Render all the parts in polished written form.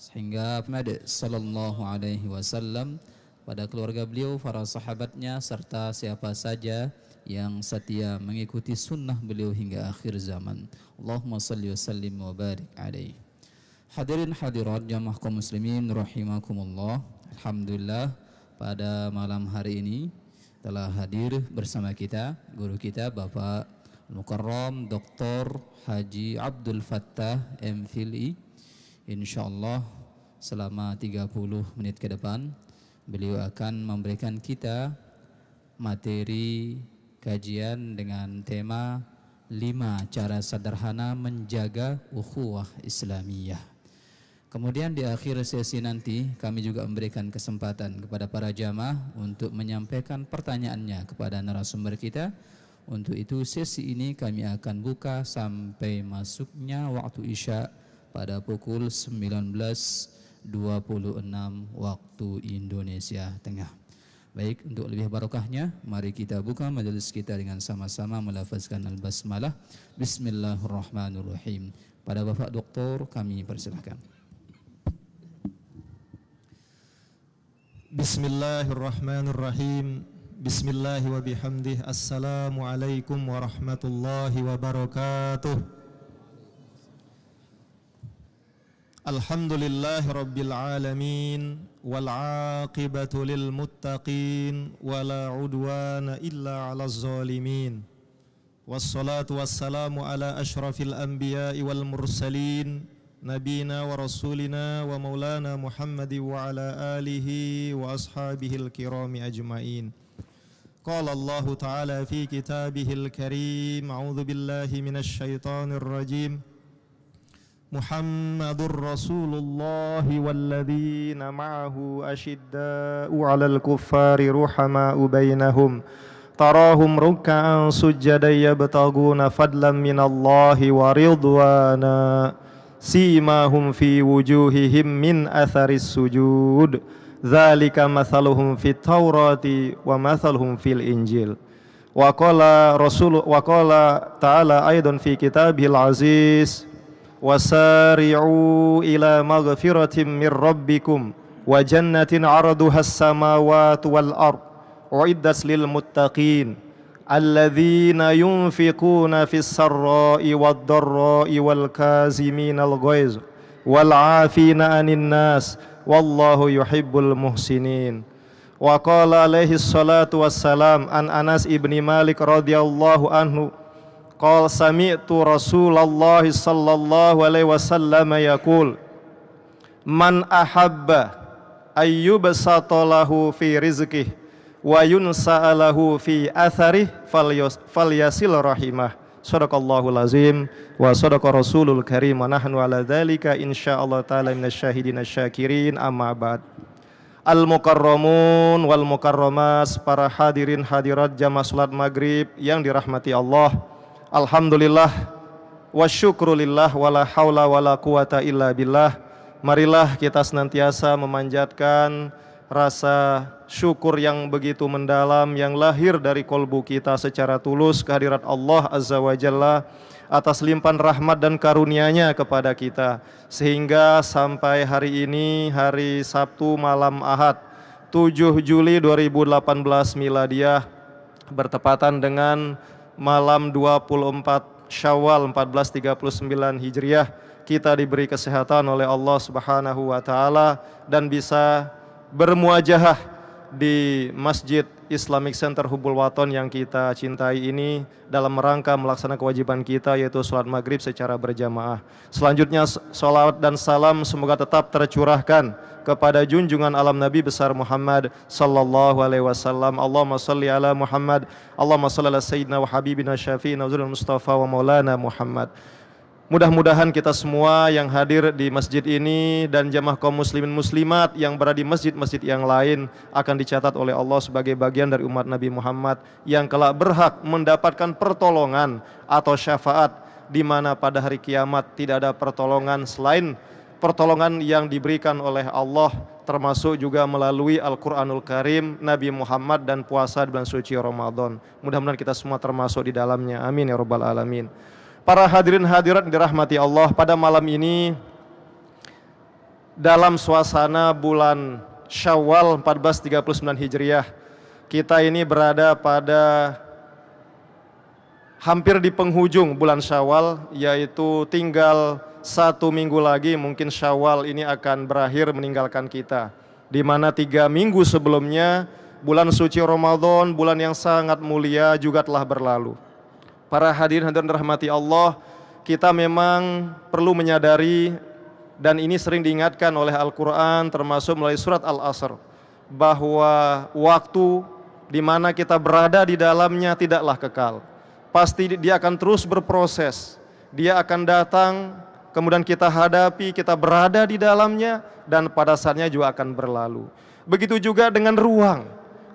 sehingga Muhammad sallallahu alaihi wasallam, pada keluarga beliau, para sahabatnya, serta siapa saja yang setia mengikuti sunnah beliau hingga akhir zaman. Allahumma salli wa sallim wa barik alaihi. Hadirin hadirat jamaah kaum muslimin rahimakumullah. Alhamdulillah, pada malam hari ini telah hadir bersama kita guru kita Bapak Mukarram Dr. Haji Abdul Fattah MPhil. Insyaallah selama 30 menit ke depan beliau akan memberikan kita materi kajian dengan tema 5 cara sederhana menjaga ukhuwah Islamiyah. Kemudian di akhir sesi nanti kami juga memberikan kesempatan kepada para jamaah untuk menyampaikan pertanyaannya kepada narasumber kita. Untuk itu sesi ini kami akan buka sampai masuknya waktu Isya pada pukul 19.26 waktu Indonesia Tengah. Baik, untuk lebih barokahnya, mari kita buka majelis kita dengan sama-sama melafazkan al-basmalah. Bismillahirrahmanirrahim. Pada Bapak Doktor kami persilahkan. Bismillahirrahmanirrahim. Bismillahi wa bihamdih. Assalamualaikum warahmatullahi wabarakatuh. Alhamdulillahi rabbil alamin, wal aqibatu lil muttaqin, wala udwana illa ala zalimin. Wassalatu wassalamu ala ashrafil anbiya'i wal mursalin, nabina wa rasulina wa maulana Muhammadi wa ala alihi wa ashabihil kirami ajma'in. Qala Allah ta'ala fi kitabihil karim, a'udzu billahi minasy syaithanir rajim. Muhammadur Rasulullah walladzina ma'ahu asyidda'u 'alal kuffari ruhama'u bainahum tarahum ruk'an sujjadan yabtaguna fadlan minallahi wa ridwana simahum fi wujuhihim min atharis sujud dzalika mathaluhum fit taurati wa mathaluhum fil injil. Wa qala ta'ala aidan fi kitabihil aziz, wasari'u ila maghfiratin min rabbikum wa jannatin 'arduhas samawati wal ard uiddat lil muttaqin alladzina yunfiquna fis sarra'i wad dharra'i wal kaziminal ghaiz wal 'afina 'anil nas wallahu yuhibbul muhsinin. Wa qala alaihi salatu wassalam an Anas ibni Malik radhiyallahu anhu qala sami'tu Rasulullah sallallahu alaihi wasallam yaqul man ahabba ayyubsata lahu fi rizqihi wa yunsa'alahu fi atharih falyasil rahimah. Shadaqallahul azim wa shadaqa rasulul karim wa nahnu ala dzalika insyaallah taala minasyahidin asyakirin. Amma ba'd. Al-mukarramun wal mukarramas, para hadirin hadirat jamaah salat maghrib yang dirahmati Allah. Alhamdulillah wa syukrulillah wa la haula wa la quwata illa billah. Marilah kita senantiasa memanjatkan rasa syukur yang begitu mendalam yang lahir dari kolbu kita secara tulus kehadirat Allah Azza wa Jalla atas limpahan rahmat dan karunia-Nya kepada kita, sehingga sampai hari ini, hari Sabtu malam Ahad 7 Juli 2018 Miladiah, bertepatan dengan malam 24 Syawal 1439 Hijriah, kita diberi kesehatan oleh Allah Subhanahu wa taala dan bisa bermuajahah di Masjid Islamic Center Hubul Waton yang kita cintai ini dalam rangka melaksanakan kewajiban kita, yaitu sholat maghrib secara berjamaah. Selanjutnya sholawat dan salam semoga tetap tercurahkan kepada junjungan alam Nabi besar Muhammad sallallahu alaihi wasallam. Allahumma salli ala Muhammad, Allahumma salli ala sayyidina wa habibina syafi'ina wa mustafa wa maulana Muhammad. Mudah-mudahan kita semua yang hadir di masjid ini dan jamaah kaum muslimin muslimat yang berada di masjid-masjid yang lain akan dicatat oleh Allah sebagai bagian dari umat Nabi Muhammad yang kelak berhak mendapatkan pertolongan atau syafaat, di mana pada hari kiamat tidak ada pertolongan selain pertolongan yang diberikan oleh Allah, termasuk juga melalui Al-Quranul Karim, Nabi Muhammad, dan puasa di bulan suci Ramadan. Mudah-mudahan kita semua termasuk di dalamnya. Amin ya rabbal alamin. Para hadirin hadirat dirahmati Allah, pada malam ini dalam suasana bulan Syawal 1439 Hijriah. Kita ini berada pada hampir di penghujung bulan Syawal, yaitu tinggal 1 minggu lagi mungkin Syawal ini akan berakhir meninggalkan kita. Di mana 3 minggu sebelumnya bulan suci Ramadan, bulan yang sangat mulia juga telah berlalu. Para hadirin rahmati Allah, kita memang perlu menyadari, dan ini sering diingatkan oleh Al-Quran termasuk melalui surat Al-Asr, bahwa waktu di mana kita berada di dalamnya tidaklah kekal. Pasti dia akan terus berproses, dia akan datang, kemudian kita hadapi, kita berada di dalamnya, dan pada saatnya juga akan berlalu. Begitu juga dengan ruang.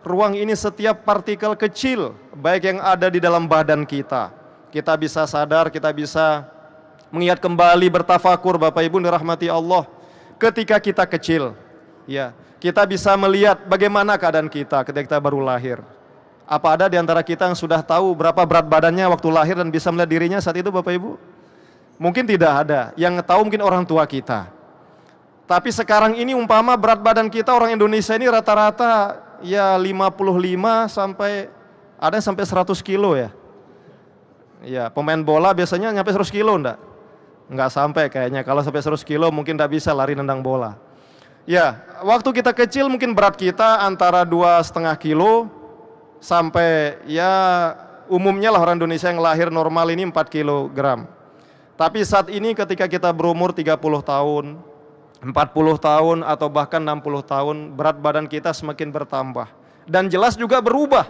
Ruang ini setiap partikel kecil, baik yang ada di dalam badan kita bisa sadar, kita bisa mengingat kembali, bertafakur Bapak Ibu dirahmati Allah. Ketika kita kecil, ya, kita bisa melihat bagaimana keadaan kita ketika kita baru lahir. Apa ada di antara kita yang sudah tahu berapa berat badannya waktu lahir dan bisa melihat dirinya saat itu Bapak Ibu? Mungkin tidak ada. Yang tahu mungkin orang tua kita. Tapi sekarang ini umpama berat badan kita orang Indonesia ini rata-rata ya 55 sampai ada yang sampai 100 kilo ya. Ya, pemain bola biasanya nyampe 100 kilo enggak? Enggak sampai kayaknya. Kalau sampai 100 kilo mungkin enggak bisa lari nendang bola. Ya, waktu kita kecil mungkin berat kita antara 2,5 kilo sampai ya umumnya lah orang Indonesia yang lahir normal ini 4 kilogram. Tapi saat ini ketika kita berumur 30 tahun, 40 tahun atau bahkan 60 tahun, berat badan kita semakin bertambah. Dan jelas juga berubah.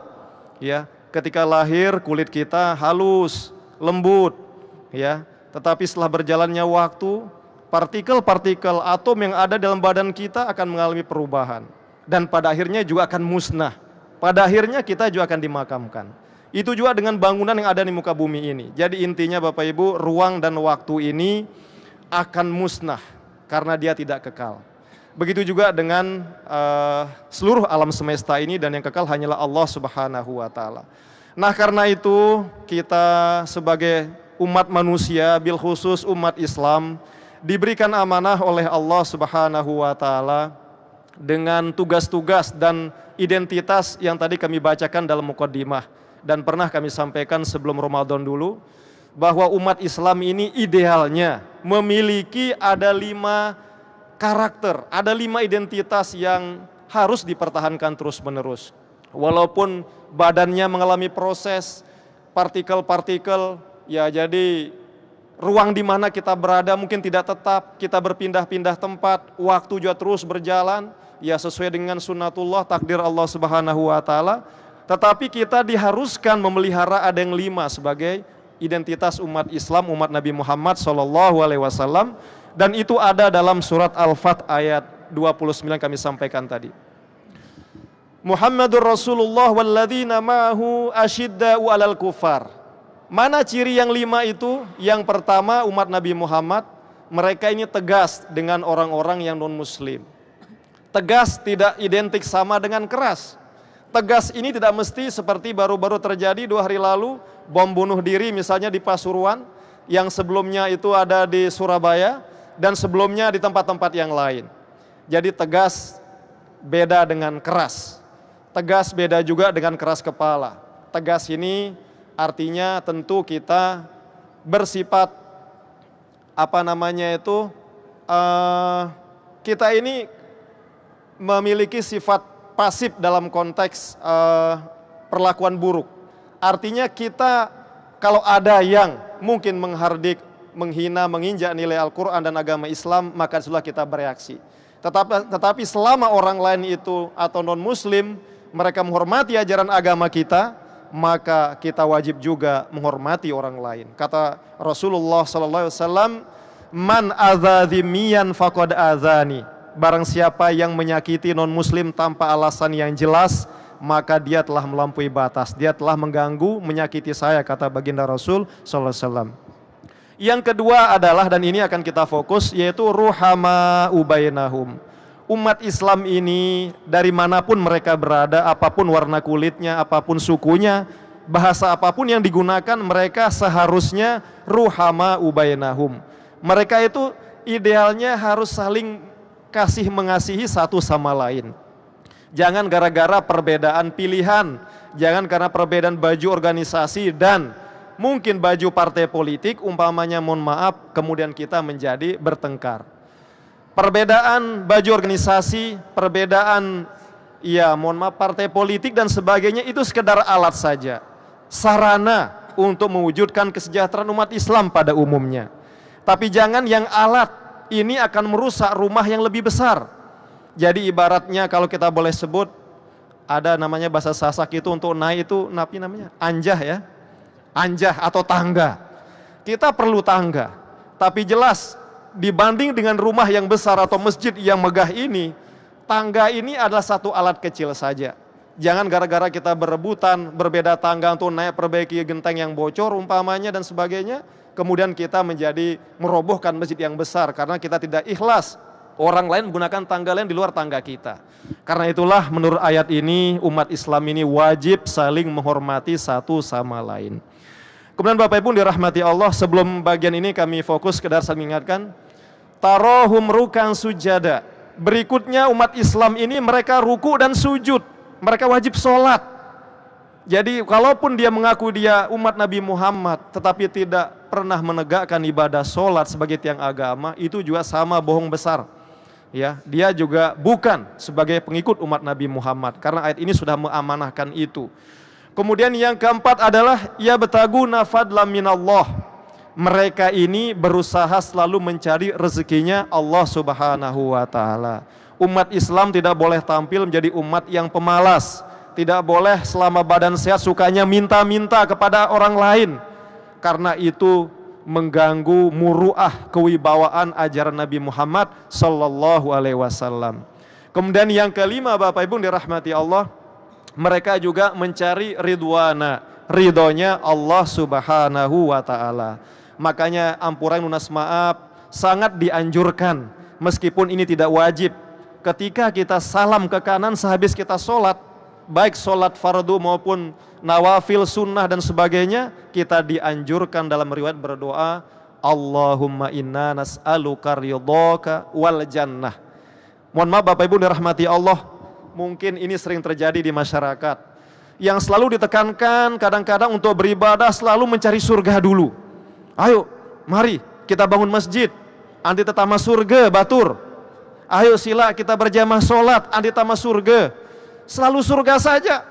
Ya, ketika lahir kulit kita halus, lembut, ya. Tetapi setelah berjalannya waktu, partikel-partikel atom yang ada dalam badan kita akan mengalami perubahan. Dan pada akhirnya juga akan musnah. Pada akhirnya kita juga akan dimakamkan. Itu juga dengan bangunan yang ada di muka bumi ini. Jadi intinya Bapak Ibu, ruang dan waktu ini akan musnah karena dia tidak kekal. Begitu juga dengan seluruh alam semesta ini, dan yang kekal hanyalah Allah Subhanahu wa Ta'ala. Nah, karena itu kita sebagai umat manusia, bil khusus umat Islam, diberikan amanah oleh Allah Subhanahu wa Ta'ala dengan tugas-tugas dan identitas yang tadi kami bacakan dalam muqaddimah dan pernah kami sampaikan sebelum Ramadan dulu, bahwa umat Islam ini idealnya memiliki ada 5 karakter, ada 5 identitas yang harus dipertahankan terus-menerus. Walaupun badannya mengalami proses partikel-partikel, ya jadi ruang di mana kita berada mungkin tidak tetap, kita berpindah-pindah tempat, waktu juga terus berjalan, ya sesuai dengan sunnatullah, takdir Allah Subhanahu wa Ta'ala. Tetapi kita diharuskan memelihara ada yang 5 sebagai identitas umat Islam, umat Nabi Muhammad SAW. Dan itu ada dalam surat Al-Fat ayat 29 kami sampaikan tadi. Muhammadur Rasulullah walladzina ma'ahu asyidda'u 'alal kufar. Mana ciri yang 5 itu? Yang pertama, umat Nabi Muhammad, mereka ini tegas dengan orang-orang yang non-muslim. Tegas tidak identik sama dengan keras. Tegas ini tidak mesti seperti baru-baru terjadi 2 hari lalu, bom bunuh diri misalnya di Pasuruan, yang sebelumnya itu ada di Surabaya, dan sebelumnya di tempat-tempat yang lain. Jadi tegas beda dengan keras. Tegas beda juga dengan keras kepala. Tegas ini artinya tentu kita bersifat kita ini memiliki sifat pasif dalam konteks perlakuan buruk. Artinya kita kalau ada yang mungkin menghardik, menghina, menginjak nilai Al-Quran dan agama Islam, maka sudah kita bereaksi. Tetapi selama orang lain itu atau non-muslim, mereka menghormati ajaran agama kita, maka kita wajib juga menghormati orang lain. Kata Rasulullah SAW, man adzadzimiyan faqad adzani. Barang siapa yang menyakiti non-muslim tanpa alasan yang jelas, maka dia telah melampaui batas. Dia telah mengganggu, menyakiti saya, kata baginda Rasul SAW. Yang kedua adalah, dan ini akan kita fokus, yaitu ruhama ubainahum. Umat Islam ini dari manapun mereka berada, apapun warna kulitnya, apapun sukunya, bahasa apapun yang digunakan, mereka seharusnya ruhama ubainahum. Mereka itu idealnya harus saling kasih mengasihi satu sama lain. Jangan gara-gara perbedaan pilihan, jangan karena perbedaan baju organisasi dan mungkin baju partai politik, umpamanya mohon maaf, kemudian kita menjadi bertengkar. Perbedaan baju organisasi, perbedaan mohon maaf partai politik dan sebagainya itu sekedar alat saja, sarana untuk mewujudkan kesejahteraan umat Islam pada umumnya. Tapi jangan yang alat ini akan merusak rumah yang lebih besar. Jadi ibaratnya kalau kita boleh sebut, ada namanya bahasa Sasak itu untuk naik itu napi namanya anjah ya, anjah atau tangga. Kita perlu tangga, tapi jelas dibanding dengan rumah yang besar atau masjid yang megah ini, tangga ini adalah satu alat kecil saja. Jangan gara-gara kita berebutan, berbeda tangga untuk naik perbaiki genteng yang bocor umpamanya dan sebagainya, kemudian kita menjadi merobohkan masjid yang besar karena kita tidak ikhlas orang lain menggunakan tangga lain di luar tangga kita. Karena itulah menurut ayat ini umat Islam ini wajib saling menghormati satu sama lain. Kemudian Bapak Ibu dirahmati Allah, sebelum bagian ini kami fokus sekedar saling mengingatkan, tarohum rukan sujada. Berikutnya umat Islam ini mereka ruku dan sujud, mereka wajib sholat. Jadi kalaupun dia mengaku dia umat Nabi Muhammad tetapi tidak pernah menegakkan ibadah sholat sebagai tiang agama, itu juga sama bohong besar. Ya, dia juga bukan sebagai pengikut umat Nabi Muhammad karena ayat ini sudah mengamanahkan itu. Kemudian yang keempat adalah ya betaguna fadlan minallah. Mereka ini berusaha selalu mencari rezekinya Allah Subhanahu wa taala. Umat Islam tidak boleh tampil menjadi umat yang pemalas. Tidak boleh selama badan sehat sukanya minta-minta kepada orang lain. Karena itu mengganggu muruah kewibawaan ajaran Nabi Muhammad sallallahu alaihi wasallam. Kemudian yang kelima Bapak Ibu dirahmati Allah, mereka juga mencari ridwana, ridhonya Allah Subhanahu wa taala. Makanya ampuran lunas maaf sangat dianjurkan meskipun ini tidak wajib. Ketika kita salam ke kanan sehabis kita sholat, baik sholat fardu maupun nawafil sunnah dan sebagainya, kita dianjurkan dalam riwayat berdoa, Allahumma inna nas'aluka ridhaka wal jannah. Mohon maaf Bapak Ibu dirahmati Allah, mungkin ini sering terjadi di masyarakat yang selalu ditekankan kadang-kadang untuk beribadah selalu mencari surga dulu. Ayo, mari kita bangun masjid, anti tetama surga, batur. Ayo sila kita berjamaah sholat, anti tetama surga. Selalu surga saja.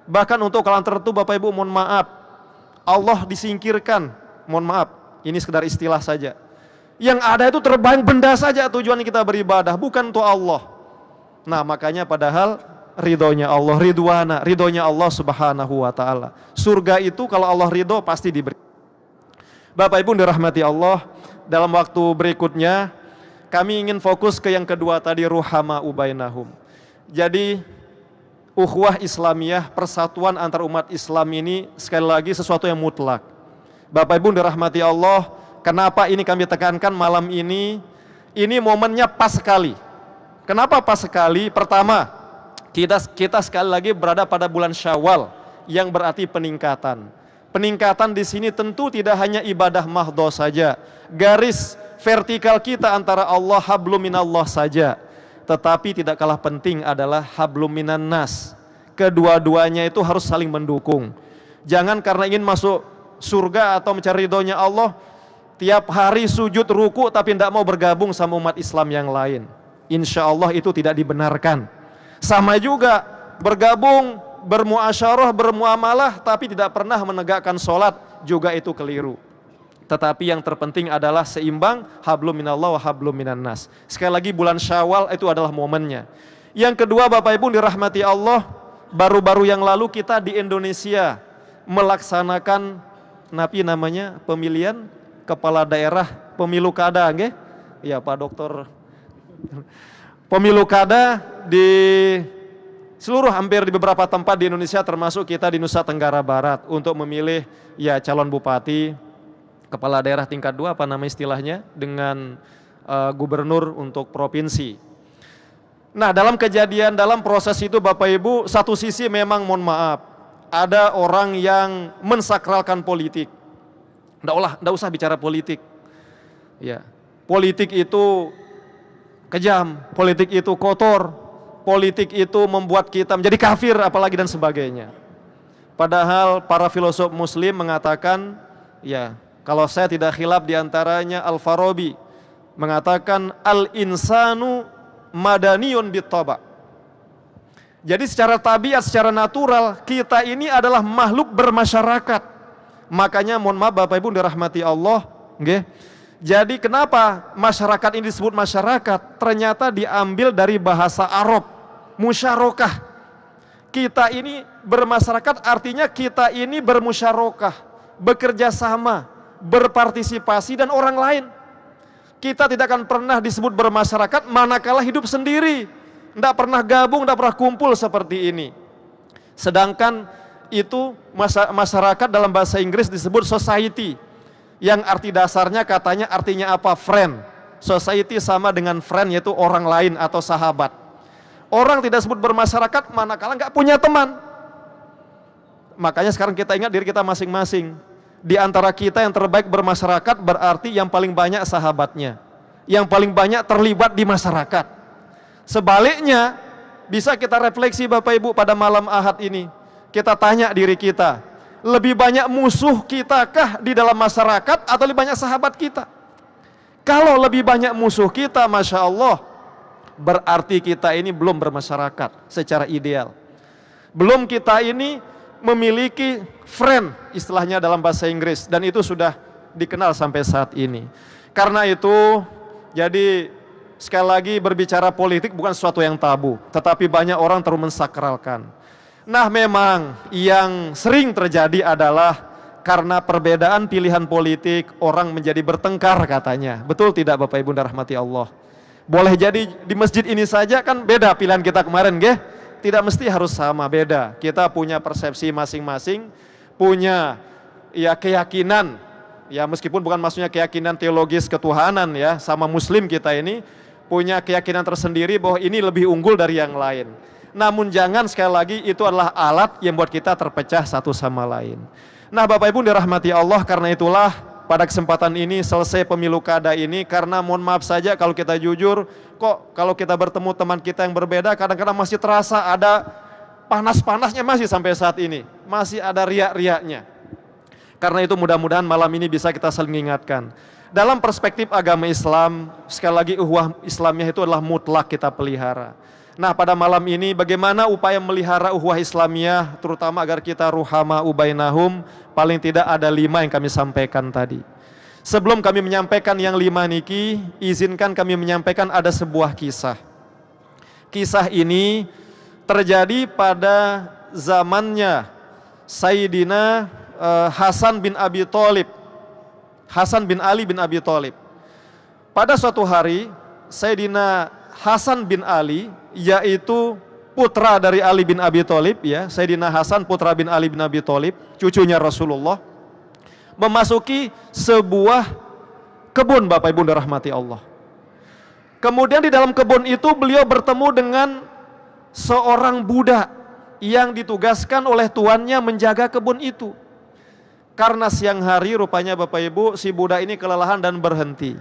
Bahkan untuk kalangan tertentu Bapak Ibu mohon maaf, Allah disingkirkan, mohon maaf, ini sekedar istilah saja. Yang ada itu terbayang benda saja tujuan kita beribadah, bukan untuk Allah. Nah makanya padahal ridhonya Allah, ridhonya Allah Subhanahu wa ta'ala. Surga itu kalau Allah ridho pasti diberi. Bapak Ibu dirahmati Allah, dalam waktu berikutnya kami ingin fokus ke yang kedua tadi, ruhama ubainahum. Jadi ukhuwah Islamiyah, persatuan antar umat Islam ini sekali lagi sesuatu yang mutlak. Bapak Ibu dirahmati Allah, kenapa ini kami tekankan malam ini momennya pas sekali. Kenapa pas sekali? Pertama, kita sekali lagi berada pada bulan Syawal yang berarti peningkatan. Peningkatan di sini tentu tidak hanya ibadah mahdhah saja, garis vertikal kita antara Allah hablum minallah saja. Tetapi tidak kalah penting adalah hablum minan nas. Kedua-duanya itu harus saling mendukung. Jangan karena ingin masuk surga atau mencari ridhonya Allah, tiap hari sujud ruku tapi tidak mau bergabung sama umat Islam yang lain. Insya Allah itu tidak dibenarkan. Sama juga bergabung, bermuasyarah, bermuamalah tapi tidak pernah menegakkan sholat, juga itu keliru. Tetapi yang terpenting adalah seimbang, hablum minallah wa hablum minan nas. Sekali lagi bulan Syawal itu adalah momennya. Yang kedua Bapak Ibu dirahmati Allah, baru-baru yang lalu kita di Indonesia melaksanakan namanya pemilihan kepala daerah, pemilu kada, nggih? Ya Pak Dokter. Pemilu kada di seluruh hampir di beberapa tempat di Indonesia, termasuk kita di Nusa Tenggara Barat untuk memilih ya calon bupati, kepala daerah tingkat 2 apa nama istilahnya, dengan gubernur untuk provinsi. Nah dalam kejadian, dalam proses itu Bapak Ibu, satu sisi memang mohon maaf, ada orang yang mensakralkan politik. Nggak usah bicara politik. Ya, politik itu kejam, politik itu kotor, politik itu membuat kita menjadi kafir apalagi dan sebagainya. Padahal para filosof muslim mengatakan, ya, kalau saya tidak khilaf diantaranya Al-Farabi mengatakan al-insanu madaniyun bit-taba'. Jadi secara tabiat, secara natural kita ini adalah makhluk bermasyarakat. Makanya mohon maaf Bapak Ibu dirahmati Allah, nggih. Jadi kenapa masyarakat ini disebut masyarakat? Ternyata diambil dari bahasa Arab, musyarakah. Kita ini bermasyarakat artinya kita ini bermusyarakah, bekerja sama, berpartisipasi dan orang lain. Kita tidak akan pernah disebut bermasyarakat manakala hidup sendiri. Tidak pernah gabung, tidak pernah kumpul seperti ini. Sedangkan itu masyarakat dalam bahasa Inggris disebut society. Yang arti dasarnya katanya artinya apa? Friend. Society sama dengan friend, yaitu orang lain atau sahabat. Orang tidak disebut bermasyarakat manakala nggak punya teman. Makanya sekarang kita ingat diri kita masing-masing. Di antara kita yang terbaik bermasyarakat berarti yang paling banyak sahabatnya, yang paling banyak terlibat di masyarakat. Sebaliknya bisa kita refleksi Bapak Ibu pada malam Ahad ini. Kita tanya diri kita, lebih banyak musuh kitakah di dalam masyarakat atau lebih banyak sahabat kita? Kalau lebih banyak musuh kita, Masya Allah, berarti kita ini belum bermasyarakat secara ideal. Belum kita ini memiliki friend, istilahnya dalam bahasa Inggris, dan itu sudah dikenal sampai saat ini. Karena itu, jadi sekali lagi berbicara politik bukan sesuatu yang tabu, tetapi banyak orang terus mensakralkan. Nah memang yang sering terjadi adalah karena perbedaan pilihan politik orang menjadi bertengkar katanya. Betul tidak Bapak Ibu rahmati Allah? Boleh jadi di masjid ini saja kan beda pilihan kita kemarin, nggih? Tidak mesti harus sama, beda. Kita punya persepsi masing-masing, punya ya keyakinan, ya meskipun bukan maksudnya keyakinan teologis ketuhanan ya, sama muslim kita ini punya keyakinan tersendiri bahwa ini lebih unggul dari yang lain. Namun jangan sekali lagi itu adalah alat yang buat kita terpecah satu sama lain. Nah Bapak Ibu dirahmati Allah, karena itulah pada kesempatan ini selesai pemilu kada ini, karena mohon maaf saja kalau kita jujur, kok kalau kita bertemu teman kita yang berbeda kadang-kadang masih terasa ada panas-panasnya masih sampai saat ini, masih ada riak-riaknya. Karena itu mudah-mudahan malam ini bisa kita saling ingatkan. Dalam perspektif agama Islam, sekali lagi ukhuwah Islamiyah itu adalah mutlak kita pelihara. Nah pada malam ini bagaimana upaya melihara ukhuwah Islamiyah, terutama agar kita ruhama ubainahum, paling tidak ada 5 yang kami sampaikan tadi. Sebelum kami menyampaikan yang 5 niki, izinkan kami menyampaikan ada sebuah kisah. Kisah ini terjadi pada zamannya Sayyidina Hasan bin Abi Thalib, Hasan bin Ali bin Abi Thalib. Pada suatu hari Sayyidina Hasan bin Ali, yaitu putra dari Ali bin Abi Thalib, ya, Sayyidina Hasan putra bin Ali bin Abi Thalib, cucunya Rasulullah, memasuki sebuah kebun Bapak Ibu rahmati Allah. Kemudian di dalam kebun itu beliau bertemu dengan seorang budak yang ditugaskan oleh tuannya menjaga kebun itu. Karena siang hari rupanya Bapak Ibu si budak ini kelelahan dan berhenti.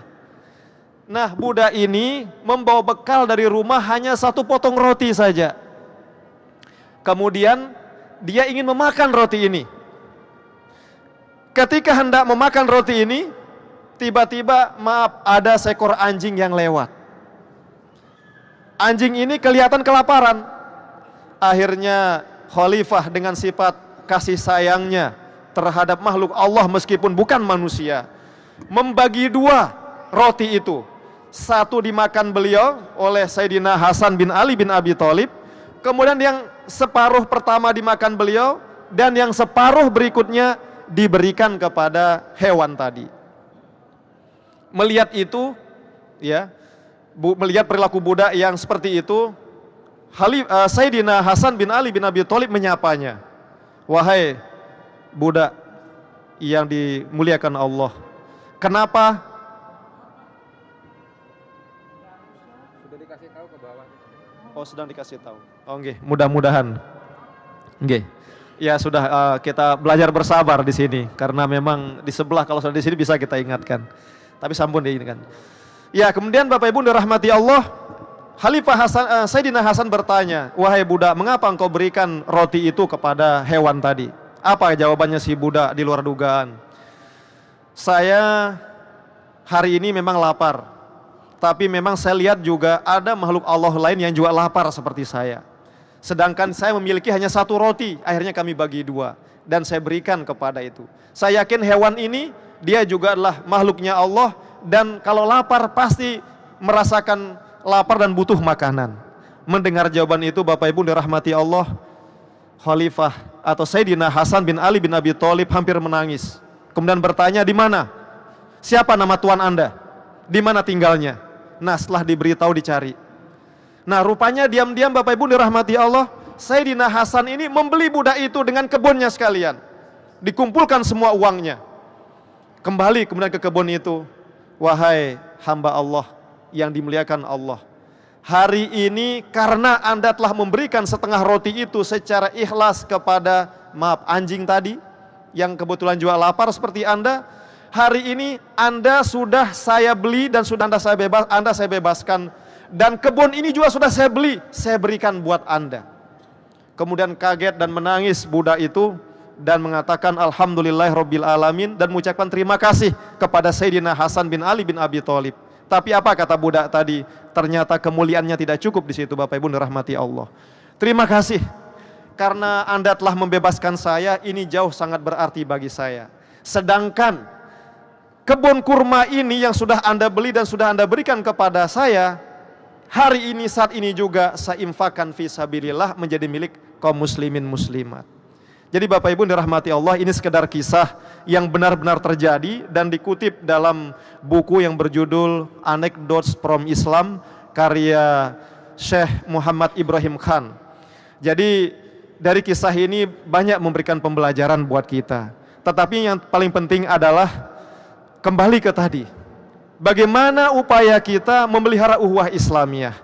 Nah budak ini membawa bekal dari rumah hanya 1 potong roti saja. Kemudian dia ingin memakan roti ini. Ketika hendak memakan roti ini, tiba-tiba maaf ada seekor anjing yang lewat. Anjing ini kelihatan kelaparan. Akhirnya khalifah dengan sifat kasih sayangnya terhadap makhluk Allah meskipun bukan manusia, membagi 2 roti itu. 1 dimakan beliau oleh Sayyidina Hasan bin Ali bin Abi Thalib, kemudian yang separuh pertama dimakan beliau, dan yang separuh berikutnya diberikan kepada hewan tadi. Melihat itu, ya, melihat perilaku budak yang seperti itu, Sayyidina Hasan bin Ali bin Abi Thalib menyapanya, "Wahai budak yang dimuliakan Allah, kenapa?" Oh sedang dikasih tahu. Oh nggih, mudah-mudahan. Nggih. Ya sudah kita belajar bersabar di sini karena memang di sebelah kalau sudah di sini bisa kita ingatkan. Tapi sampun diingatkan. Ya, kemudian Bapak Ibu dirahmati Allah, Khalifah Hasan, Sayyidina Hasan bertanya, wahai budak, mengapa engkau berikan roti itu kepada hewan tadi? Apa jawabannya si budak di luar dugaan? Saya hari ini memang lapar, tapi memang saya lihat juga ada makhluk Allah lain yang juga lapar seperti saya. Sedangkan saya memiliki hanya satu roti, akhirnya kami bagi dua dan saya berikan kepada itu. Saya yakin hewan ini dia juga adalah makhluknya Allah, dan kalau lapar pasti merasakan lapar dan butuh makanan. Mendengar jawaban itu Bapak Ibu dirahmati Allah, Khalifah atau Sayyidina Hasan bin Ali bin Abi Thalib hampir menangis. Kemudian bertanya, di mana? Siapa nama Tuan Anda? Di mana tinggalnya? Nah, setelah diberitahu dicari. Nah, rupanya diam-diam Bapak Ibu dirahmati Allah, Sayyidina Hasan ini membeli budak itu dengan kebunnya sekalian. Dikumpulkan semua uangnya. Kembali kemudian ke kebun itu. Wahai hamba Allah yang dimuliakan Allah, hari ini karena Anda telah memberikan setengah roti itu secara ikhlas kepada, maaf, anjing tadi yang kebetulan juga lapar seperti Anda, hari ini Anda sudah saya beli dan sudah Anda saya bebaskan, dan kebun ini juga sudah saya beli, saya berikan buat Anda. Kemudian kaget dan menangis budak itu dan mengatakan alhamdulillahirabbil alamin dan mengucapkan terima kasih kepada Sayyidina Hasan bin Ali bin Abi Thalib. Tapi apa kata budak tadi? Ternyata kemuliaannya tidak cukup di situ Bapak Ibu dirahmati Allah. Terima kasih karena Anda telah membebaskan saya, ini jauh sangat berarti bagi saya. Sedangkan kebun kurma ini yang sudah Anda beli dan sudah Anda berikan kepada saya, hari ini saat ini juga saya infakkan fisabilillah menjadi milik kaum muslimin muslimat. Jadi Bapak Ibu dirahmati Allah, ini sekedar kisah yang benar-benar terjadi dan dikutip dalam buku yang berjudul Anecdotes from Islam karya Syekh Muhammad Ibrahim Khan. Jadi dari kisah ini banyak memberikan pembelajaran buat kita. Tetapi yang paling penting adalah kembali ke tadi, bagaimana upaya kita memelihara ukhuwah Islamiyah.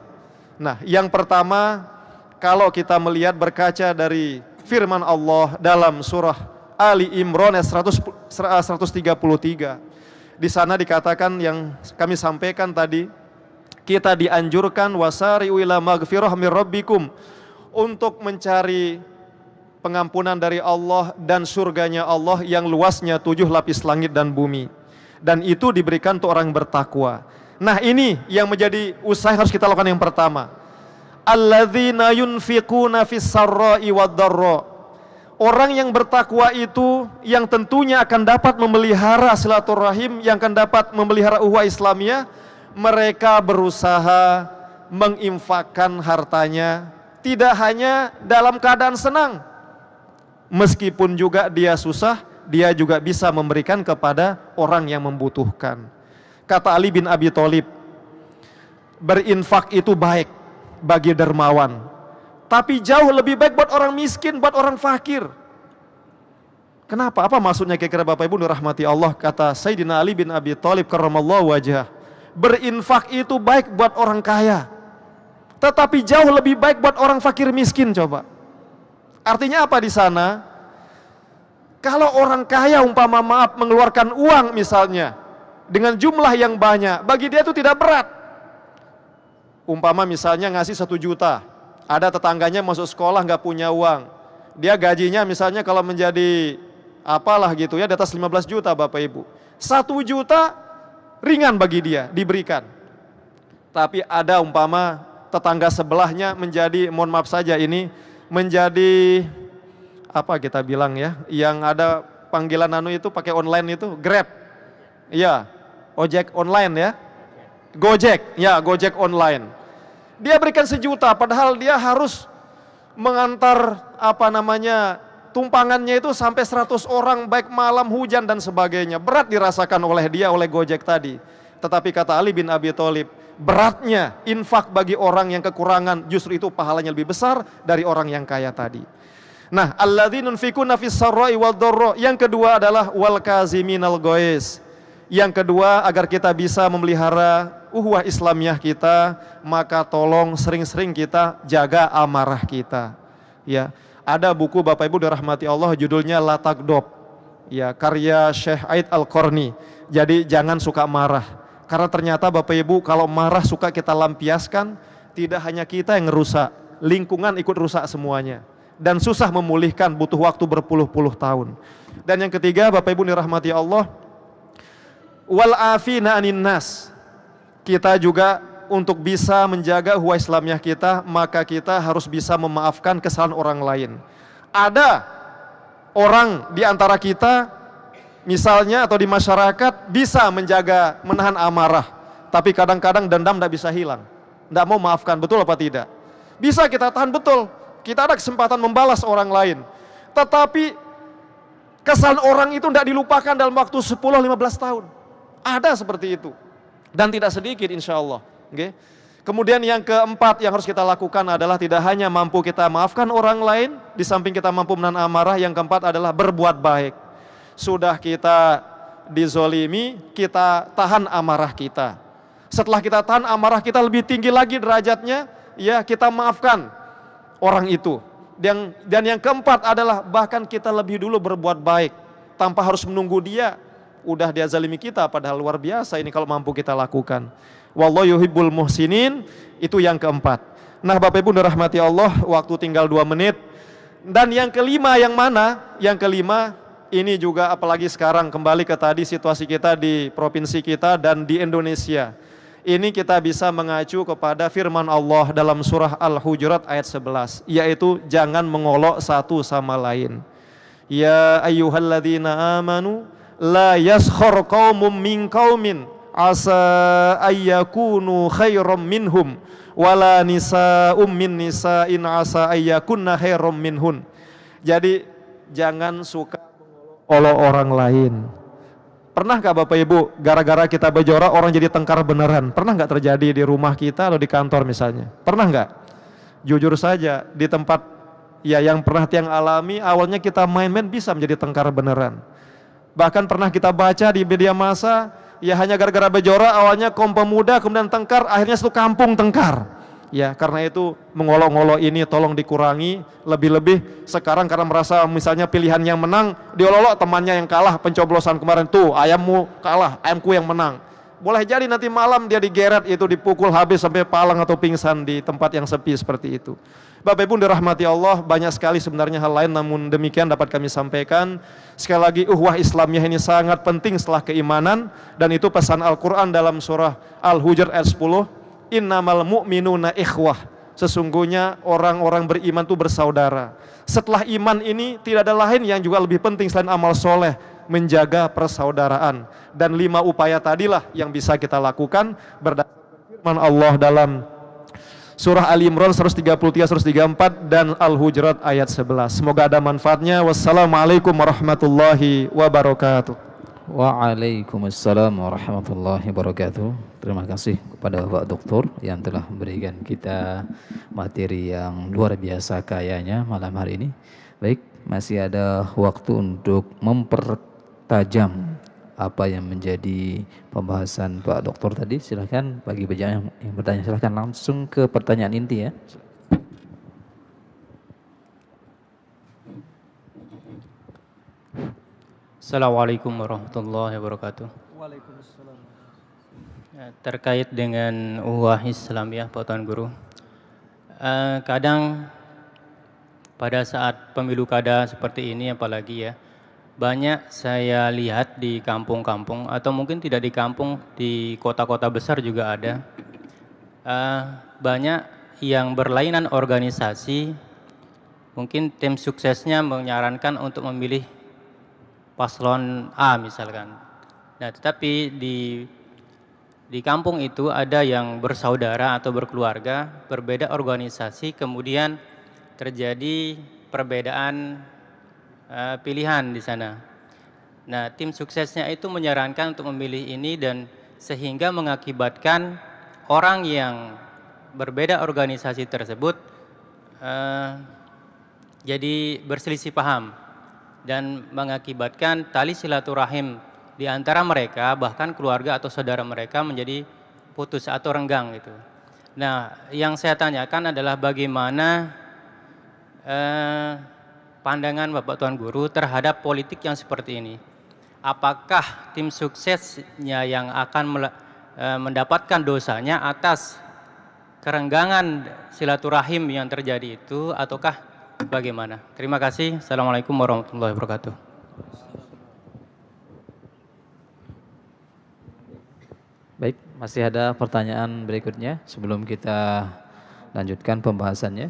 Nah, yang pertama, kalau kita melihat berkaca dari firman Allah dalam surah Ali Imran ayat 133. Di sana dikatakan yang kami sampaikan tadi, kita dianjurkan wasari'u ila maghfirah mir rabbikum, untuk mencari pengampunan dari Allah dan surganya Allah yang luasnya 7 lapis langit dan bumi. Dan itu diberikan untuk orang bertakwa. Nah, ini yang menjadi usaha yang harus kita lakukan yang pertama. Alladzina yunfiquna fis sarra'i wad dharra. Orang yang bertakwa itu yang tentunya akan dapat memelihara silaturahim, yang akan dapat memelihara ukhuwah Islamiyah, mereka berusaha menginfakkan hartanya tidak hanya dalam keadaan senang, meskipun juga dia susah, dia juga bisa memberikan kepada orang yang membutuhkan. Kata Ali bin Abi Thalib, berinfak itu baik bagi dermawan, tapi jauh lebih baik buat orang miskin, buat orang fakir. Kenapa? Apa maksudnya kira-kira Bapak Ibu dirahmati Allah? Kata Sayyidina Ali bin Abi Thalib karramallahu wajhah, berinfak itu baik buat orang kaya, tetapi jauh lebih baik buat orang fakir miskin. Coba. Artinya apa di sana? Kalau orang kaya umpama maaf mengeluarkan uang misalnya dengan jumlah yang banyak, bagi dia itu tidak berat. Umpama misalnya ngasih 1 juta, ada tetangganya masuk sekolah nggak punya uang, dia gajinya misalnya kalau menjadi apalah gitu ya, di atas 15 juta Bapak Ibu, 1 juta ringan bagi dia diberikan. Tapi ada umpama tetangga sebelahnya menjadi, mohon maaf saja ini, menjadi apa kita bilang ya, yang ada panggilan itu pakai online itu, Grab, ya, ojek online ya, Gojek, ya, Gojek online. Dia berikan 1 juta, padahal dia harus mengantar tumpangannya itu sampai 100 orang, baik malam, hujan dan sebagainya. Berat dirasakan oleh dia, oleh Gojek tadi. Tetapi kata Ali bin Abi Thalib, beratnya infak bagi orang yang kekurangan, justru itu pahalanya lebih besar dari orang yang kaya tadi. Nah, alladzina yunfikuna fis sarra'i wad dharra. Yang kedua adalah wal kaziminal ghaiz. Yang kedua, agar kita bisa memelihara ukhuwah Islamiyah kita, maka tolong sering-sering kita jaga amarah kita. Ya, ada buku Bapak Ibu dirahmati Allah judulnya La Tagdob. Ya, karya Syekh Aid Al-Qarni. Jadi jangan suka marah. Karena ternyata Bapak Ibu kalau marah suka kita lampiaskan, tidak hanya kita yang ngerusak, lingkungan ikut rusak semuanya. Dan susah memulihkan, butuh waktu berpuluh-puluh tahun. Dan yang ketiga Bapak Ibu dirahmati Allah, wal afina anin nas. Kita juga untuk bisa menjaga huwa Islamiyah kita, maka kita harus bisa memaafkan kesalahan orang lain. Ada orang di antara kita misalnya atau di masyarakat bisa menjaga, menahan amarah, tapi kadang-kadang dendam tidak bisa hilang, tidak mau maafkan, betul apa tidak? Bisa kita tahan, betul, kita ada kesempatan membalas orang lain, tetapi kesalahan orang itu tidak dilupakan dalam waktu 10-15 tahun. Ada seperti itu, dan tidak sedikit insya Allah. Okay? Kemudian yang keempat yang harus kita lakukan adalah tidak hanya mampu kita maafkan orang lain, di samping kita mampu menahan amarah, yang keempat adalah berbuat baik. Sudah kita dizolimi, kita tahan amarah kita. Setelah kita tahan amarah kita lebih tinggi lagi derajatnya, ya kita maafkan orang itu. Dan yang keempat adalah bahkan kita lebih dulu berbuat baik tanpa harus menunggu dia udah dia zalimi kita, padahal luar biasa ini kalau mampu kita lakukan. Wallahu yuhibbul muhsinin, itu yang keempat. Nah Bapak Ibu dirahmati Allah, waktu tinggal 2 menit. Dan yang kelima yang mana? Yang kelima ini juga apalagi sekarang kembali ke tadi situasi kita di provinsi kita dan di Indonesia. Ini kita bisa mengacu kepada firman Allah dalam surah Al-Hujurat ayat 11, yaitu jangan mengolok satu sama lain. Ya ayyuhalladzina amanu la yaskhar qaumun min qaumin asa ayyakunu khairam minhum wala nisa'um min nisa'in asa ayyakunna khairam minhun. Jadi jangan suka olok orang lain. Pernahkah Bapak Ibu gara-gara kita berjorak orang jadi tengkar beneran? Pernah nggak terjadi di rumah kita atau di kantor misalnya? Pernah nggak? Jujur saja di tempat ya yang pernah tiang alami, awalnya kita main-main bisa menjadi tengkar beneran. Bahkan pernah kita baca di media massa, ya hanya gara-gara berjorak awalnya kaum pemuda kemudian tengkar, akhirnya satu kampung tengkar. Ya karena itu mengolok-ngolok ini tolong dikurangi, lebih-lebih sekarang karena merasa misalnya pilihan yang menang diolok temannya yang kalah pencoblosan kemarin, tuh ayammu kalah, ayamku yang menang. Boleh jadi nanti malam dia digeret, itu dipukul habis sampai palang atau pingsan di tempat yang sepi seperti itu. Bapak Ibu dirahmati Allah, banyak sekali sebenarnya hal lain, namun demikian dapat kami sampaikan. Sekali lagi uhwah Islamiyah ini sangat penting setelah keimanan, dan itu pesan Al-Quran dalam surah Al-Hujurat ayat 10. Innamal mu'minuna ikhwah, sesungguhnya orang-orang beriman itu bersaudara. Setelah iman ini tidak ada lain yang juga lebih penting selain amal soleh, menjaga persaudaraan. Dan 5 upaya tadilah yang bisa kita lakukan berdasarkan firman Allah dalam surah Ali Imran 133-134 dan Al-Hujurat ayat 11. Semoga ada manfaatnya. Wassalamualaikum warahmatullahi wabarakatuh. Waalaikumsalam warahmatullahi wabarakatuh. Terima kasih kepada Bapak Doktor yang telah memberikan kita materi yang luar biasa kayanya malam hari ini. Baik, masih ada waktu untuk mempertajam apa yang menjadi pembahasan Pak Doktor tadi. Silahkan bagi yang bertanya, silahkan langsung ke pertanyaan inti ya. Assalamualaikum warahmatullahi wabarakatuh. Waalaikumsalam. Terkait dengan uhwah Islamiyah Pak Tuan Guru, kadang pada saat pemilu kada seperti ini apalagi ya, banyak saya lihat di kampung-kampung atau mungkin tidak di kampung, di kota-kota besar juga ada, banyak yang berlainan organisasi, mungkin tim suksesnya menyarankan untuk memilih paslon A misalkan. Nah, tetapi di kampung itu ada yang bersaudara atau berkeluarga, berbeda organisasi, kemudian terjadi perbedaan pilihan di sana. Nah, tim suksesnya itu menyarankan untuk memilih ini dan sehingga mengakibatkan orang yang berbeda organisasi tersebut jadi berselisih paham dan mengakibatkan tali silaturahim di antara mereka, bahkan keluarga atau saudara mereka menjadi putus atau renggang gitu. Nah, yang saya tanyakan adalah bagaimana pandangan Bapak Tuan Guru terhadap politik yang seperti ini. Apakah tim suksesnya yang akan mendapatkan dosanya atas kerenggangan silaturahim yang terjadi itu, ataukah bagaimana? Terima kasih. Assalamualaikum warahmatullahi wabarakatuh. Baik, masih ada pertanyaan berikutnya sebelum kita lanjutkan pembahasannya.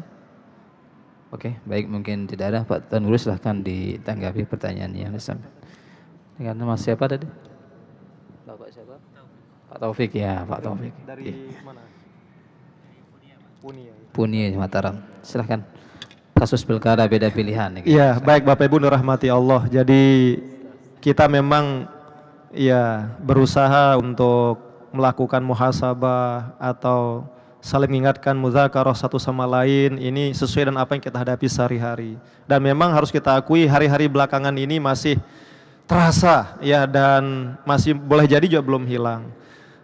Oke, baik, mungkin tidak ada. Pak Tan Guru silahkan ditanggapi pertanyaan yang disampaikan. Dengan nama siapa tadi? Bapak siapa? Pak Taufik ya, Pak Taufik. Dari mana? Punia Mataram. Silahkan. Kasus pilkada beda pilihan. Iya, baik Bapak Ibu dirahmati Allah. Jadi kita memang ya berusaha untuk melakukan muhasabah atau saling mengingatkan muzakarah satu sama lain, ini sesuai dengan apa yang kita hadapi sehari-hari. Dan memang harus kita akui hari-hari belakangan ini masih terasa ya, dan masih boleh jadi juga belum hilang.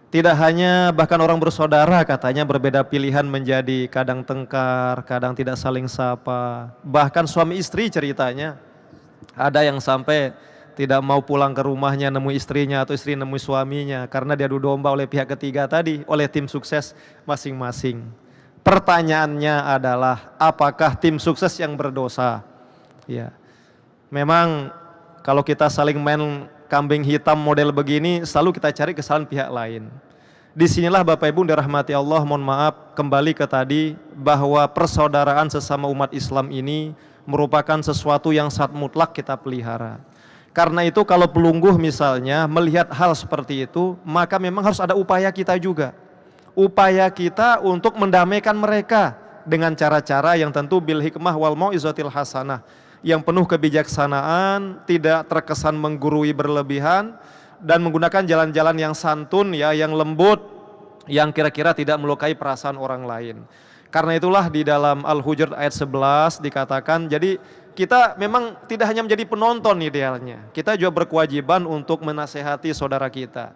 Tidak hanya bahkan orang bersaudara katanya berbeda pilihan menjadi kadang tengkar, kadang tidak saling sapa. Bahkan suami istri ceritanya ada yang sampai tidak mau pulang ke rumahnya nemu istrinya atau istri nemu suaminya karena diadu domba oleh pihak ketiga tadi, oleh tim sukses masing-masing. Pertanyaannya adalah apakah tim sukses yang berdosa? Ya. Memang kalau kita saling main kambing hitam model begini selalu kita cari kesalahan pihak lain. Disinilah Bapak Ibu dirahmati Allah, mohon maaf kembali ke tadi bahwa persaudaraan sesama umat Islam ini merupakan sesuatu yang sangat mutlak kita pelihara. Karena itu kalau pelungguh misalnya melihat hal seperti itu, maka memang harus ada upaya kita juga. Upaya kita untuk mendamaikan mereka dengan cara-cara yang tentu bil hikmah wal mau'izatil hasanah, yang penuh kebijaksanaan, tidak terkesan menggurui berlebihan, dan menggunakan jalan-jalan yang santun ya, yang lembut, yang kira-kira tidak melukai perasaan orang lain. Karena itulah di dalam Al-Hujurat ayat 11 dikatakan, jadi kita memang tidak hanya menjadi penonton idealnya, kita juga berkewajiban untuk menasehati saudara kita.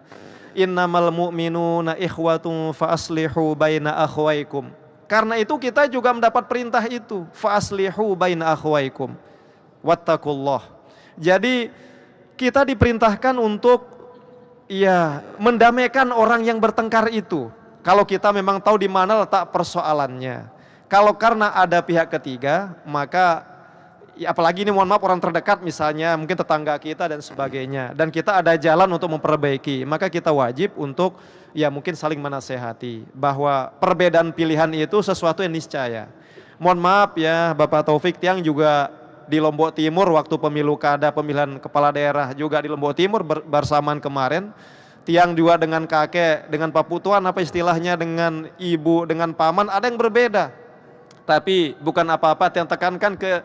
Innamal mu'minuna ikhwatun fa aslihu baina akhwaikum. Karena itu kita juga mendapat perintah itu, fa aslihu baina akhwaikum wattaqullah. Jadi kita diperintahkan untuk ya mendamaikan orang yang bertengkar itu. Kalau kita memang tahu di mana letak persoalannya. Kalau karena ada pihak ketiga, maka ya, apalagi ini mohon maaf orang terdekat misalnya, mungkin tetangga kita dan sebagainya, dan kita ada jalan untuk memperbaiki, maka kita wajib untuk ya mungkin saling menasehati bahwa perbedaan pilihan itu sesuatu yang niscaya. Mohon maaf ya Bapak Taufik, Tiang juga di Lombok Timur waktu pemilu kada pemilihan kepala daerah juga di Lombok Timur bersamaan kemarin. Tiang juga dengan kakek, dengan paputuan apa istilahnya, dengan ibu, dengan paman ada yang berbeda. Tapi bukan apa-apa, Tiang tekankan ke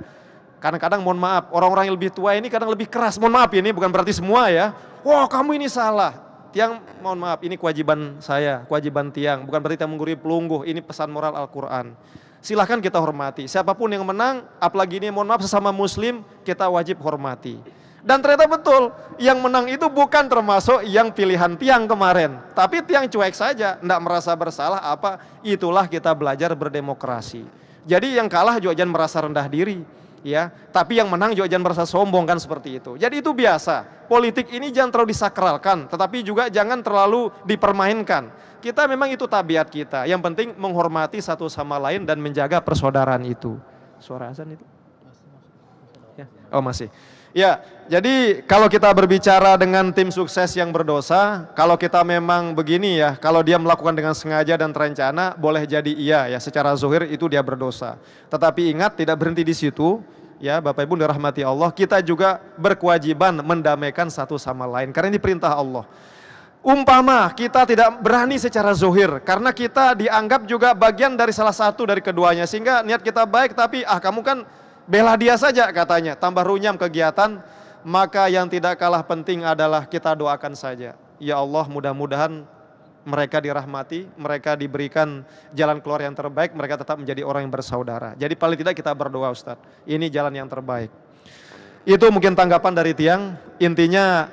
kadang-kadang mohon maaf, orang-orang yang lebih tua ini kadang lebih keras. Mohon maaf ini bukan berarti semua ya. Wah kamu ini salah. Tiang mohon maaf, ini kewajiban saya, kewajiban Tiang. Bukan berarti Tiang menggurui pelungguh, ini pesan moral Al-Quran. Silahkan kita hormati, siapapun yang menang, apalagi ini mohon maaf sesama muslim, kita wajib hormati. Dan ternyata betul, yang menang itu bukan termasuk yang pilihan Tiang kemarin. Tapi Tiang cuek saja, tidak merasa bersalah apa, itulah kita belajar berdemokrasi. Jadi yang kalah juga jangan merasa rendah diri. Ya, tapi yang menang juga jangan merasa sombong kan seperti itu. Jadi itu biasa. Politik ini jangan terlalu disakralkan, tetapi juga jangan terlalu dipermainkan. Kita memang itu tabiat kita. Yang penting menghormati satu sama lain dan menjaga persaudaraan itu. Suara azan itu? Ya. Oh masih. Ya, jadi kalau kita berbicara dengan tim sukses yang berdosa, kalau kita memang begini ya, kalau dia melakukan dengan sengaja dan terencana, boleh jadi iya ya, secara zuhir itu dia berdosa. Tetapi ingat tidak berhenti di situ, ya Bapak Ibu dirahmati Allah, kita juga berkewajiban mendamaikan satu sama lain, karena ini perintah Allah. Umpama kita tidak berani secara zuhir, karena kita dianggap juga bagian dari salah satu dari keduanya, sehingga niat kita baik, tapi kamu kan bela dia saja katanya, tambah runyam kegiatan, maka yang tidak kalah penting adalah kita doakan saja. Ya Allah, mudah-mudahan mereka dirahmati, mereka diberikan jalan keluar yang terbaik, mereka tetap menjadi orang yang bersaudara. Jadi paling tidak kita berdoa Ustadz, ini jalan yang terbaik. Itu mungkin tanggapan dari Tiang, intinya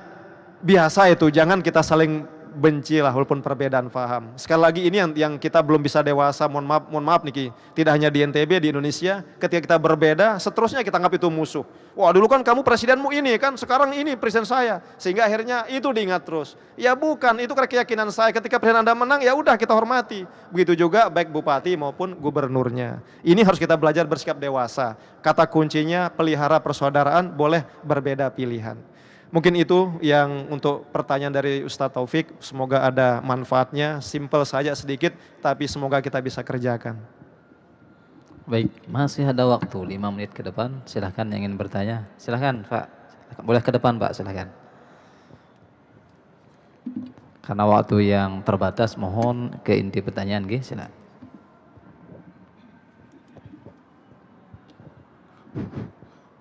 biasa itu, jangan kita saling benci lah walaupun perbedaan paham. Sekali lagi ini yang kita belum bisa dewasa, mohon maaf nih Ki. Tidak hanya di NTB, di Indonesia, ketika kita berbeda, seterusnya kita anggap itu musuh. Wah dulu kan kamu presidenmu ini kan, sekarang ini presiden saya. Sehingga akhirnya itu diingat terus. Ya bukan, itu keyakinan saya, ketika presiden Anda menang ya udah kita hormati. Begitu juga baik bupati maupun gubernurnya. Ini harus kita belajar bersikap dewasa. Kata kuncinya pelihara persaudaraan, boleh berbeda pilihan. Mungkin itu yang untuk pertanyaan dari Ustadz Taufik, semoga ada manfaatnya, simple saja sedikit, tapi semoga kita bisa kerjakan. Baik, masih ada waktu 5 menit ke depan, silahkan yang ingin bertanya. Silahkan Pak, boleh ke depan Pak, silahkan. Karena waktu yang terbatas, mohon ke inti pertanyaan, silahkan.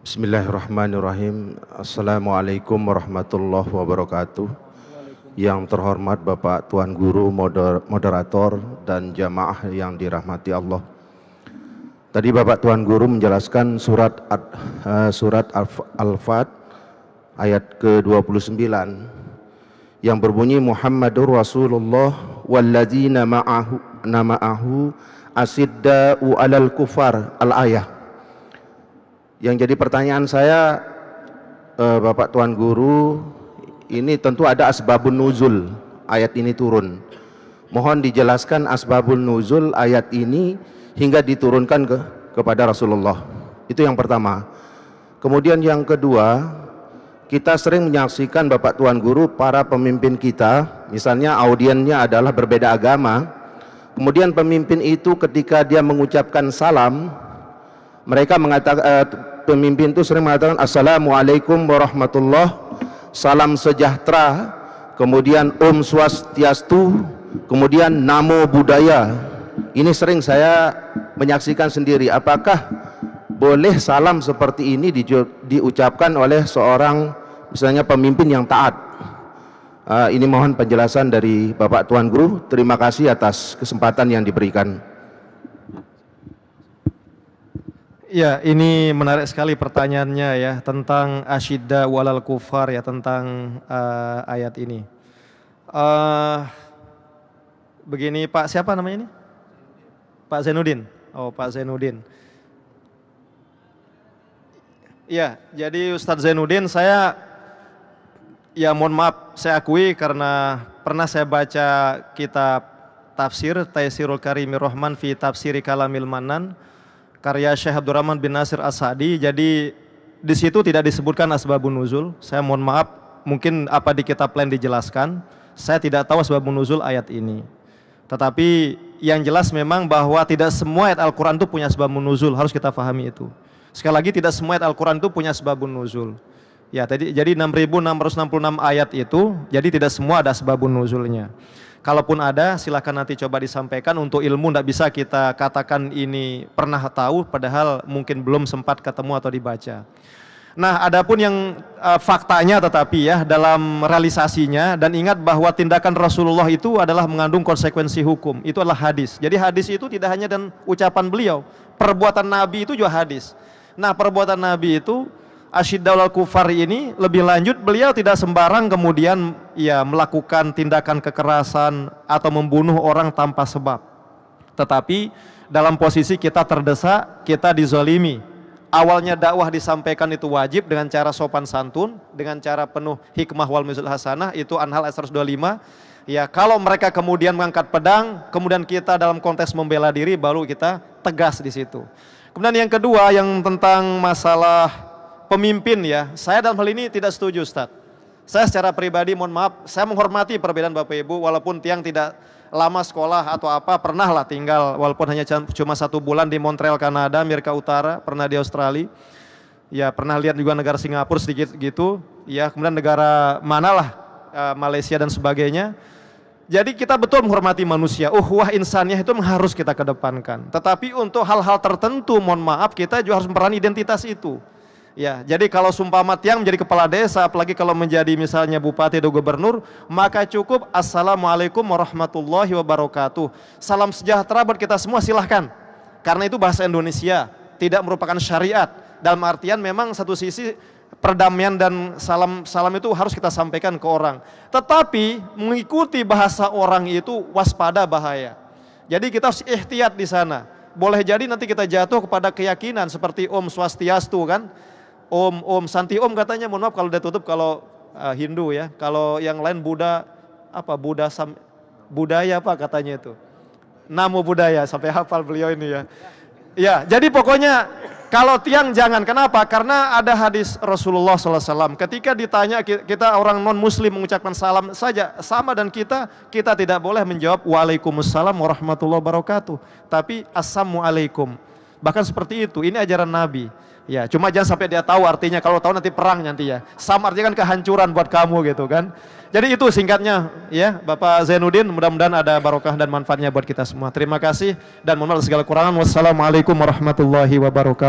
Bismillahirrahmanirrahim. Assalamualaikum warahmatullahi wabarakatuh. Yang terhormat Bapak Tuan Guru, moderator dan jamaah yang dirahmati Allah. Tadi Bapak Tuan Guru menjelaskan surat Al-Fat ayat ke-29 yang berbunyi Muhammadur Rasulullah walladzina ma'ahu asidda'u 'alal kufar, al-ayah. Yang jadi pertanyaan saya, Bapak Tuan Guru, ini tentu ada asbabun nuzul ayat ini turun. Mohon dijelaskan asbabun nuzul ayat ini hingga diturunkan kepada Rasulullah. Itu yang pertama. Kemudian yang kedua, kita sering menyaksikan Bapak Tuan Guru, para pemimpin kita, misalnya audiennya adalah berbeda agama. Kemudian pemimpin itu ketika dia mengucapkan salam, mereka mengatakan, pemimpin itu sering mengatakan Assalamualaikum warahmatullahi, salam sejahtera, kemudian Om Swastiastu, kemudian Namo Buddhaya. Ini sering saya menyaksikan sendiri. Apakah boleh salam seperti ini diucapkan oleh seorang misalnya pemimpin yang taat? Ini mohon penjelasan dari Bapak Tuan Guru. Terima kasih atas kesempatan yang diberikan. Ya, ini menarik sekali pertanyaannya ya, tentang asyidda walal kufar ya, tentang ayat ini. Begini Pak, siapa namanya ini? Pak Zainuddin. Oh, Pak Zainuddin. Ya, jadi Ustadz Zainuddin, saya ya mohon maaf, saya akui karena pernah saya baca kitab tafsir Taisirul Karimir Rahman fi Tafsiri Kalamil Manan, karya Syekh Abdurrahman bin Nasir As-Sa'di. Jadi di situ tidak disebutkan asbabun nuzul. Saya mohon maaf, mungkin apa di kitab lain dijelaskan. Saya tidak tahu asbabun nuzul ayat ini. Tetapi yang jelas memang bahwa tidak semua ayat Al-Quran itu punya asbabun nuzul, harus kita pahami itu. Sekali lagi, tidak semua ayat Al-Quran itu punya asbabun nuzul. Ya, jadi 6.666 ayat itu, jadi tidak semua ada asbabun nuzulnya. Kalaupun ada, silakan nanti coba disampaikan. Untuk ilmu tidak bisa kita katakan ini pernah tahu, padahal mungkin belum sempat ketemu atau dibaca. Nah, adapun yang faktanya tetapi ya, dalam realisasinya, dan ingat bahwa tindakan Rasulullah itu adalah mengandung konsekuensi hukum. Itu adalah hadis. Jadi hadis itu tidak hanya dan ucapan beliau, perbuatan Nabi itu juga hadis. Nah, perbuatan Nabi itu Asyiddaul kufar ini lebih lanjut, beliau tidak sembarang kemudian ya melakukan tindakan kekerasan atau membunuh orang tanpa sebab. Tetapi dalam posisi kita terdesak, kita dizalimi. Awalnya dakwah disampaikan itu wajib dengan cara sopan santun, dengan cara penuh hikmah wal mizul hasanah, itu Anhal ayat 125. Ya, kalau mereka kemudian mengangkat pedang, kemudian kita dalam konteks membela diri, baru kita tegas di situ. Kemudian yang kedua, yang tentang masalah pemimpin ya, saya dalam hal ini tidak setuju Ustadz. Saya secara pribadi mohon maaf, saya menghormati perbedaan Bapak Ibu, walaupun tiang tidak lama sekolah atau apa, pernah lah tinggal walaupun hanya cuma 1 bulan di Montreal, Kanada, Amerika Utara, pernah di Australia. Ya, pernah lihat juga negara Singapura sedikit gitu, ya, kemudian negara manalah, Malaysia dan sebagainya. Jadi kita betul menghormati manusia, uhwah insaniyah itu harus kita kedepankan. Tetapi untuk hal-hal tertentu, mohon maaf, kita juga harus memperani identitas itu. Ya, jadi kalau sumpama tiang menjadi kepala desa, apalagi kalau menjadi misalnya bupati atau gubernur, maka cukup Assalamualaikum warahmatullahi wabarakatuh. Salam sejahtera buat kita semua, silahkan. Karena itu bahasa Indonesia, tidak merupakan syariat. Dalam artian memang satu sisi perdamaian dan salam itu harus kita sampaikan ke orang. Tetapi mengikuti bahasa orang itu waspada bahaya. Jadi kita harus ihtiyat di sana. Boleh jadi nanti kita jatuh kepada keyakinan seperti Om Swastiastu kan. Om Santi Om katanya, mohon maaf kalau dia tutup kalau Hindu ya. Kalau yang lain Buddha apa budaya apa katanya itu. Namo Buddhaya, sampai hafal beliau ini ya. Ya, jadi pokoknya kalau tiang jangan. Kenapa? Karena ada hadis Rasulullah SAW. Ketika ditanya kita orang non muslim mengucapkan salam saja sama, dan kita tidak boleh menjawab waalaikumsalam warahmatullahi wabarakatuh, tapi assalamualaikum. Bahkan seperti itu. Ini ajaran Nabi. Ya, cuma jangan sampai dia tahu artinya. Kalau tahu nanti perang nanti ya. Sama artinya kan kehancuran buat kamu gitu kan. Jadi itu singkatnya ya Bapak Zainuddin, mudah-mudahan ada barokah dan manfaatnya buat kita semua. Terima kasih dan mohon maaf segala kurangan. Wassalamualaikum warahmatullahi wabarakatuh.